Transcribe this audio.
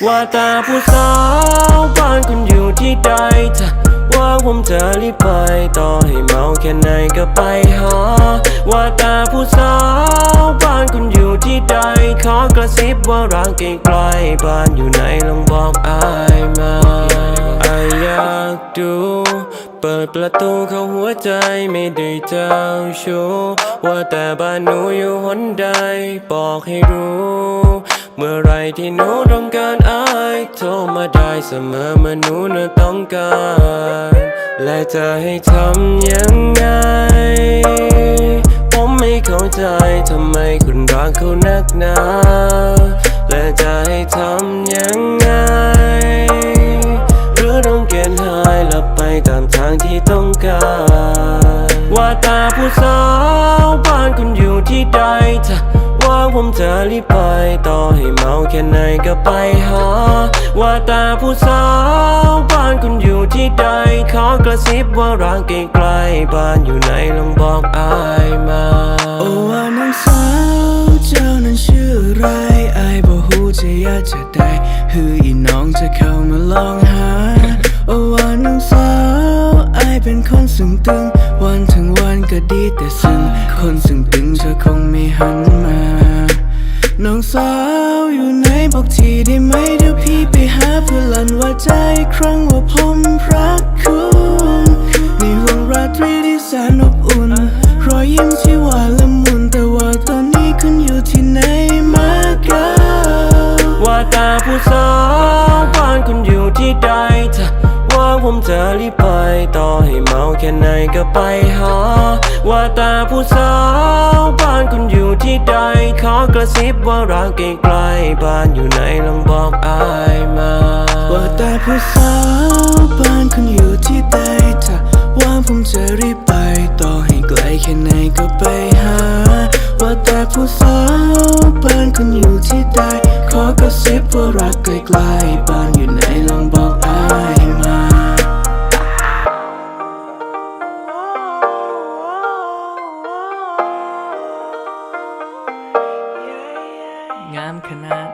ว่าแต่ผู้สาวบ้านคุณอยู่ที่ใดถ้าว่าผมจะรีบไปต่อให้เมาแค่ไหนก็ไปหาว่าแต่ผู้สาวบ้านคุณอยู่ที่ใดขอกระซิบว่าร้างไกลๆบ้านอยู่ไหนลองบอกอายมาอายอยากดูเปิดประตูเข้าหัวใจไม่ได้เจ้าชู้ว่าแต่บ้านหนูอยู่หนใดบอกให้รู้เมื่อไรที่หนูต้องการอายโทรมาได้เสมอเมื่อหนูน่ะต้องการและจะให้ทำยังไงผมไม่เข้าใจทำไมคุณรักเขานักหนาและจะให้ทำยังไงหรือต้องเกณฑ์หายหลับไปตามทางที่ต้องการว่าแต่ผู้สาวบ้านคุณอยู่ที่ใดถ้าว่าผมจะรีบไปต่อให้เมาแค่ไหนก็ไปหาว่าแต่ผู้สาวบ้านคุณอยู่ที่ใดขอกระซิบว่าร้างไกลๆบ้านอยู่ไหนลองบอกอายมาโอ้ว่าน้องสาวเจ้านั้นชื่ออะไรอายบ่ฮู้จะอยากจะได้ฮืออีน้องจะเข้ามาลองหาโอ้ว่าน้องสาวอายเป็นคนซึ่งตึงวันทั้งวันก็ดีแต่ซึ่งคนซึ่งตึงเธอคงไม่หันมาน้องสาวอยู่ไหนบอกทีได้ไหมเดี๋ยวพี่ไปหาเพื่อลั่นว่าใจครั้งว่าผมรักคุณในห่วงราตรีที่แสนอบอุ่นรอยยิ้มที่หวานละมุนแต่ว่าตอนนี้คุณอยู่ที่ไหนมากันว่าแต่ผู้สาวบ้านคุณอยู่ที่ใดถ้าว่าผมจะรีบไปต่อให้เมาแค่ไหนก็ไปหาว่าแต่ผู้สาวบ้านคุณอยู่ที่ใดขอกระซิบว่ารักไกลๆบ้านอยู่ไหนลองบอกอายมาว่าแต่ผู้สาวบ้านคุณอยู่ที่ใดถ้าว่าผมจะรีบไปต่อให้ไกลแค่ไหนก็ไปหาว่าแต่ผู้สาวบ้านคุณอยู่ที่ใดขอกระซิบว่ารักไกลๆบ้านอยู่ไหนลองบอกอายมางามขนาด